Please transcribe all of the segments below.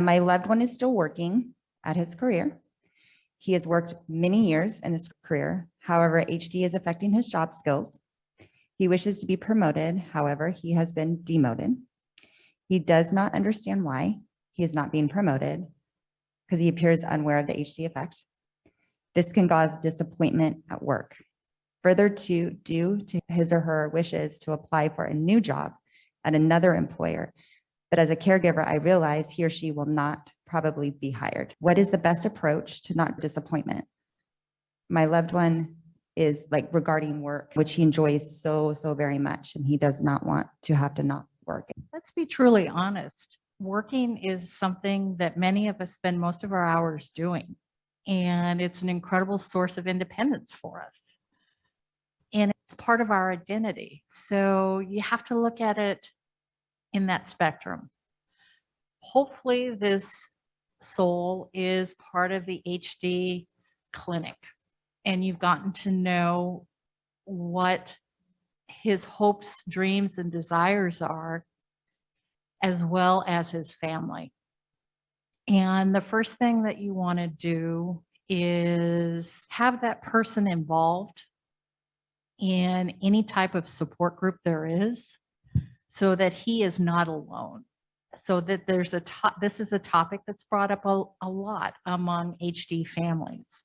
My loved one is still working at his career. He has worked many years in this career. However, HD is affecting his job skills. He wishes to be promoted. However, he has been demoted. He does not understand why he is not being promoted because he appears unaware of the HD effect. This can cause disappointment at work. Further, due to his or her wishes to apply for a new job at another employer. But as a caregiver, I realize he or she will not probably be hired. What is the best approach to not disappointment? My loved one is like regarding work, which he enjoys so very much, and he does not want to have to not work. Let's be truly honest. Working is something that many of us spend most of our hours doing, and it's an incredible source of independence for us. And it's part of our identity. So you have to look at it in that spectrum. Hopefully this soul is part of the HD clinic, and you've gotten to know what his hopes, dreams, and desires are, as well as his family. And the first thing that you want to do is have that person involved in any type of support group there is, so that he is not alone. So that there's this is a topic that's brought up a lot among HD families.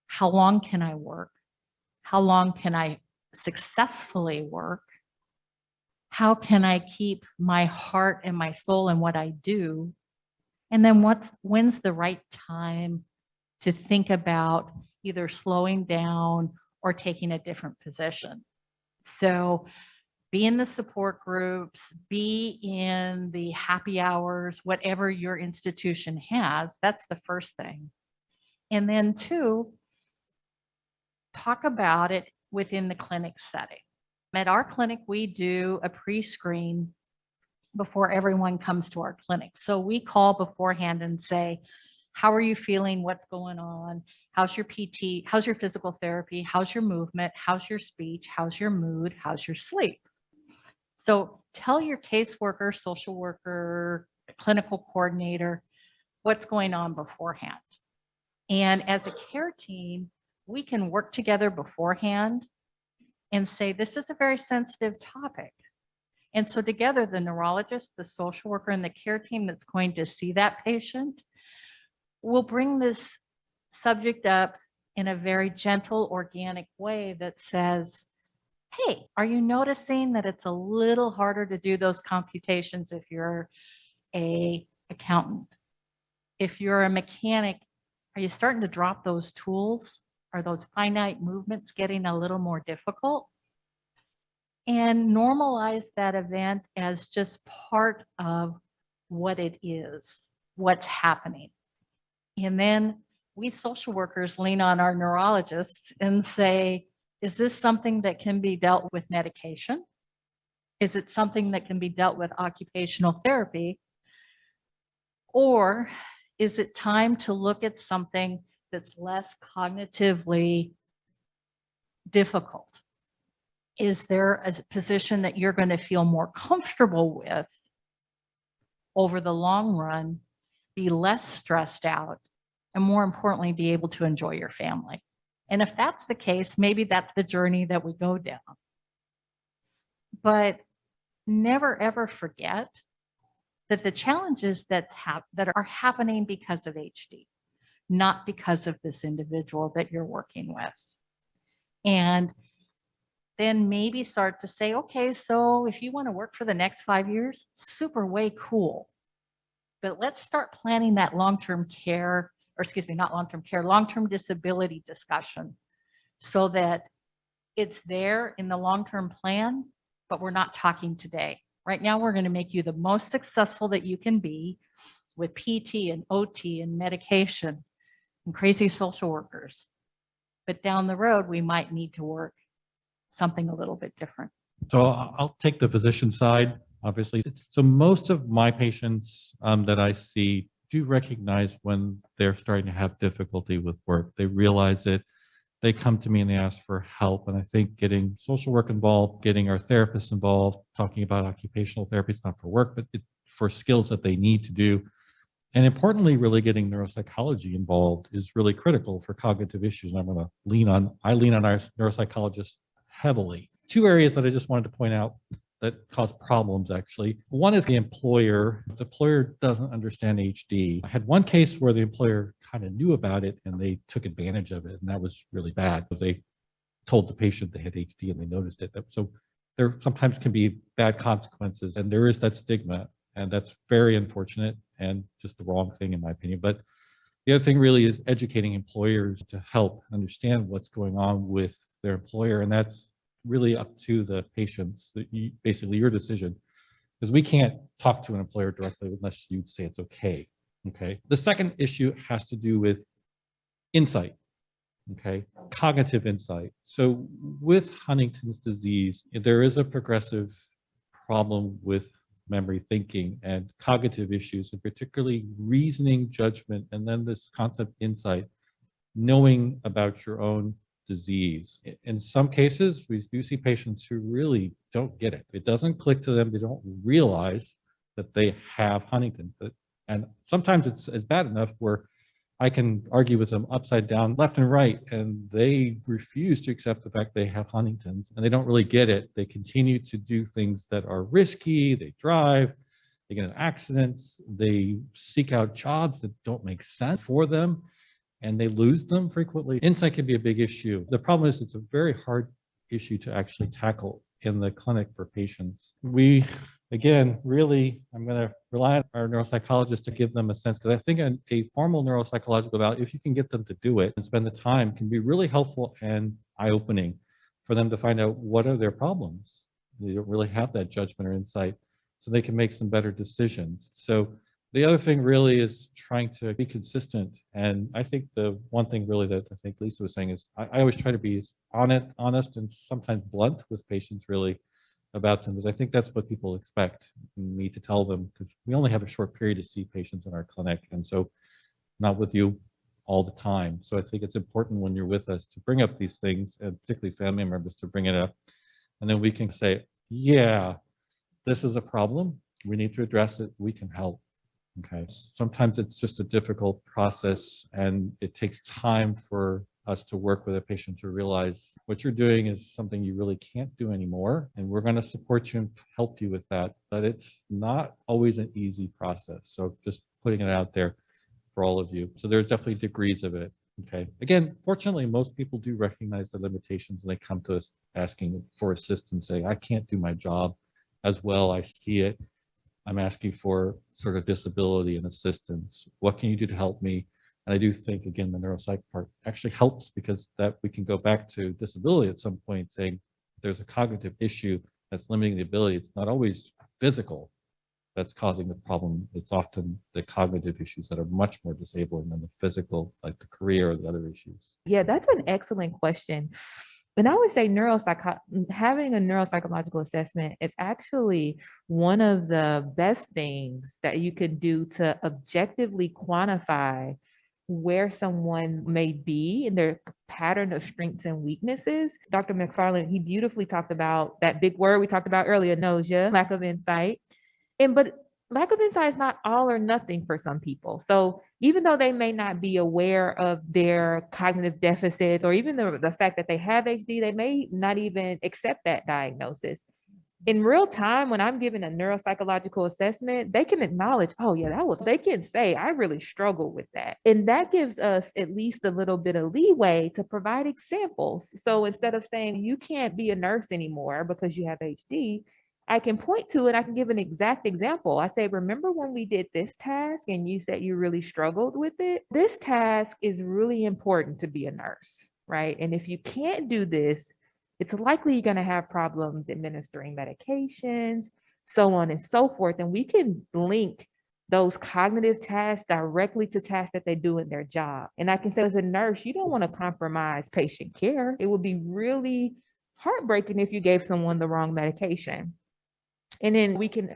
How long can I work? How long can I successfully work? How can I keep my heart and my soul in what I do? And then when's the right time to think about either slowing down or taking a different position? So be in the support groups, be in the happy hours, whatever your institution has. That's the first thing. And then two, talk about it within the clinic setting. At our clinic, we do a pre-screen before everyone comes to our clinic. So we call beforehand and say, how are you feeling? What's going on? How's your PT? How's your physical therapy? How's your movement? How's your speech? How's your mood? How's your sleep? So tell your caseworker, social worker, clinical coordinator, what's going on beforehand. And as a care team, we can work together beforehand and say, this is a very sensitive topic. And so together, the neurologist, the social worker, and the care team that's going to see that patient will bring this subject up in a very gentle, organic way that says, hey, are you noticing that it's a little harder to do those computations if you're an accountant? If you're a mechanic, are you starting to drop those tools? Are those finite movements getting a little more difficult? And normalize that event as just part of what it is, what's happening. And then we social workers lean on our neurologists and say, is this something that can be dealt with medication? Is it something that can be dealt with occupational therapy? Or is it time to look at something that's less cognitively difficult? Is there a position that you're going to feel more comfortable with over the long run, be less stressed out, and more importantly, be able to enjoy your family? And if that's the case, maybe that's the journey that we go down. But never ever forget that the challenges that are happening because of HD, not because of this individual that you're working with. And then maybe start to say, okay, so if you want to work for the next 5 years, super way cool. But let's start planning that long-term care, or excuse me, not long-term care, long-term disability discussion, so that it's there in the long-term plan, but we're not talking today. Right now, we're going to make you the most successful that you can be with PT and OT and medication and crazy social workers. But down the road, we might need to work something a little bit different. So I'll take the physician side, obviously. So most of my patients that I see do recognize when they're starting to have difficulty with work. They realize it. They come to me and they ask for help. And I think getting social work involved, getting our therapists involved, talking about occupational therapy, it's not for work, but for skills that they need to do, And importantly, really getting neuropsychology involved is really critical for cognitive issues. And I lean on our neuropsychologists heavily. Two areas that I just wanted to point out that cause problems actually. One is the employer. If the employer doesn't understand HD. I had one case where the employer kind of knew about it and they took advantage of it. And that was really bad. They told the patient they had HD and they noticed it. So there sometimes can be bad consequences, and there is that stigma, and that's very unfortunate and just the wrong thing in my opinion. But the other thing really is educating employers to help understand what's going on with their employer, and that's really up to the patients, basically your decision, because we can't talk to an employer directly unless you say it's okay. Okay. The second issue has to do with insight. Okay, cognitive insight. So with Huntington's disease, there is a progressive problem with memory, thinking, and cognitive issues, and particularly reasoning, judgment, and then this concept insight, knowing about your own disease. In some cases, we do see patients who really don't get it. It doesn't click to them. They don't realize that they have Huntington. And sometimes it's bad enough where I can argue with them upside down, left and right, and they refuse to accept the fact they have Huntington's, and they don't really get it. They continue to do things that are risky. They drive, they get in accidents, they seek out jobs that don't make sense for them, and they lose them frequently. Insight can be a big issue. The problem is it's a very hard issue to actually tackle in the clinic for patients. Again, really, I'm going to rely on our neuropsychologists to give them a sense, because I think a formal neuropsychological evaluation, if you can get them to do it and spend the time, can be really helpful and eye-opening for them to find out what are their problems. They don't really have that judgment or insight, so they can make some better decisions. So the other thing really is trying to be consistent. And I think the one thing really that I think Lisa was saying is I always try to be honest and sometimes blunt with patients really about them, because I think that's what people expect me to tell them, because we only have a short period to see patients in our clinic, and so not with you all the time. So I think it's important when you're with us to bring up these things, and particularly family members to bring it up, and then we can say, yeah, this is a problem, we need to address it, we can help. Okay, sometimes it's just a difficult process, and it takes time for us to work with a patient to realize what you're doing is something you really can't do anymore, and we're going to support you and help you with that. But it's not always an easy process. So just putting it out there for all of you. So there's definitely degrees of it. Okay. Again, fortunately, most people do recognize the limitations, and they come to us asking for assistance, saying, I can't do my job as well. I see it. I'm asking for sort of disability and assistance. What can you do to help me? And I do think, again, the neuropsych part actually helps, because that we can go back to disability at some point, saying there's a cognitive issue that's limiting the ability. It's not always physical that's causing the problem. It's often the cognitive issues that are much more disabling than the physical, like the career or the other issues. Yeah, that's an excellent question. And I would say having a neuropsychological assessment is actually one of the best things that you can do to objectively quantify where someone may be in their pattern of strengths and weaknesses. Dr. McFarland, he beautifully talked about that big word we talked about earlier, nausea, lack of insight. But lack of insight is not all or nothing for some people. So even though they may not be aware of their cognitive deficits, or even the fact that they have HD, they may not even accept that diagnosis. In real time, when I'm giving a neuropsychological assessment, they can acknowledge, oh yeah, they can say, I really struggle with that. And that gives us at least a little bit of leeway to provide examples. So instead of saying you can't be a nurse anymore because you have HD, I can point to it. I can give an exact example. I say, remember when we did this task and you said you really struggled with it? This task is really important to be a nurse, right? And if you can't do this, it's likely you're going to have problems administering medications, so on and so forth. And we can link those cognitive tasks directly to tasks that they do in their job. And I can say, as a nurse, you don't want to compromise patient care. It would be really heartbreaking if you gave someone the wrong medication. And then we can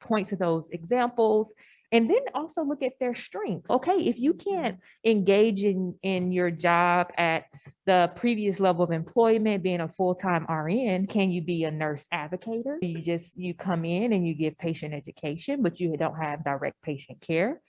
point to those examples, and then also look at their strengths. Okay, if you can't engage in your job at the previous level of employment, being a full-time RN, can you be a nurse advocator? You come in and you give patient education, but you don't have direct patient care.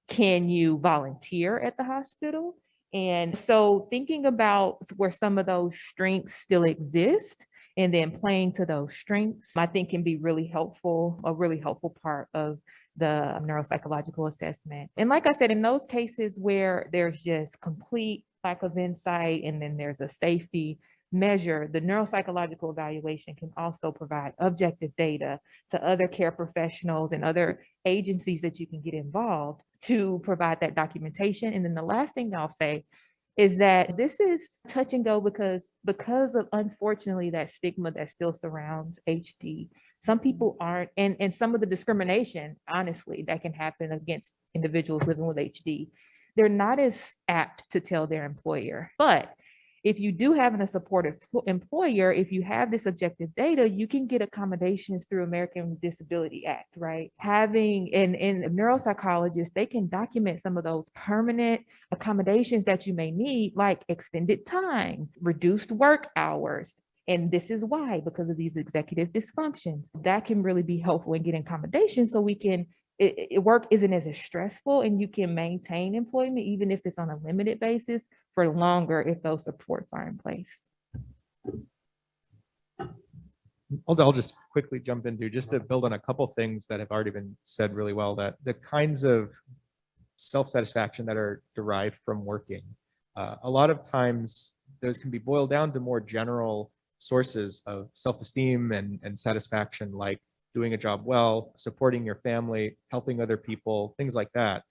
Can you volunteer at the hospital? And so thinking about where some of those strengths still exist and then playing to those strengths, I think can be really helpful, a really helpful part of the neuropsychological assessment. And like I said, in those cases where there's just complete lack of insight and then there's a safety measure, the neuropsychological evaluation can also provide objective data to other care professionals and other agencies that you can get involved to provide that documentation. And then the last thing I'll say is that this is touch and go because of unfortunately that stigma that still surrounds HD. Some people aren't, and some of the discrimination, honestly, that can happen against individuals living with HD, they're not as apt to tell their employer. But if you do have a supportive employer, if you have this objective data, you can get accommodations through American Disability Act, right? Having and neuropsychologists, they can document some of those permanent accommodations that you may need, like extended time, reduced work hours. And this is why, because of these executive dysfunctions, that can really be helpful in getting accommodations so we can work isn't as stressful and you can maintain employment, even if it's on a limited basis for longer if those supports are in place. I'll just quickly jump into just to build on a couple things that have already been said really well, that the kinds of self-satisfaction that are derived from working, a lot of times those can be boiled down to more general sources of self-esteem and satisfaction, like doing a job well, supporting your family, helping other people, things like that.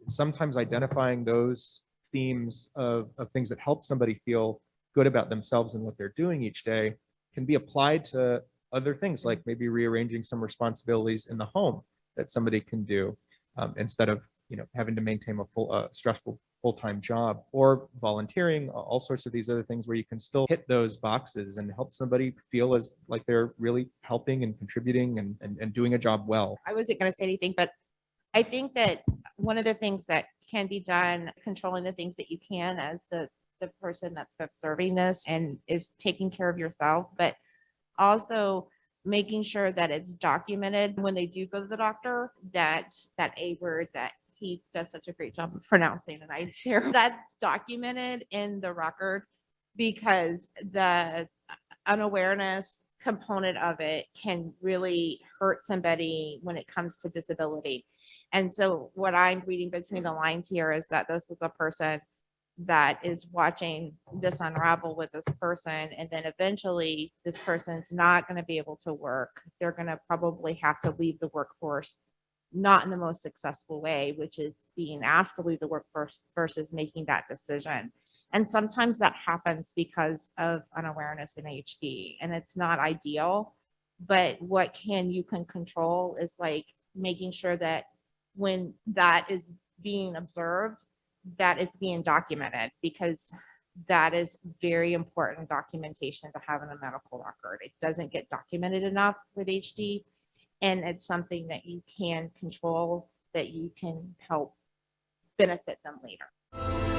Sometimes identifying those themes of things that help somebody feel good about themselves and what they're doing each day can be applied to other things, like maybe rearranging some responsibilities in the home that somebody can do instead of having to maintain a stressful full-time job, or volunteering, all sorts of these other things where you can still hit those boxes and help somebody feel as like they're really helping and contributing and doing a job well. I wasn't going to say anything, but I think that one of the things that can be done, controlling the things that you can as the person that's observing this and is taking care of yourself, but also making sure that it's documented when they do go to the doctor, that A word that he does such a great job of pronouncing, and I do, that's documented in the record, because the unawareness component of it can really hurt somebody when it comes to disability. And so what I'm reading between the lines here is that this is a person that is watching this unravel with this person, and then eventually this person's not going to be able to work. They're going to probably have to leave the workforce, not in the most successful way, which is being asked to leave the workforce versus making that decision. And sometimes that happens because of unawareness in HD, and it's not ideal. But what you can control is like making sure that when that is being observed, that it's being documented, because that is very important documentation to have in a medical record. It doesn't get documented enough with HD, and it's something that you can control, that you can help benefit them later.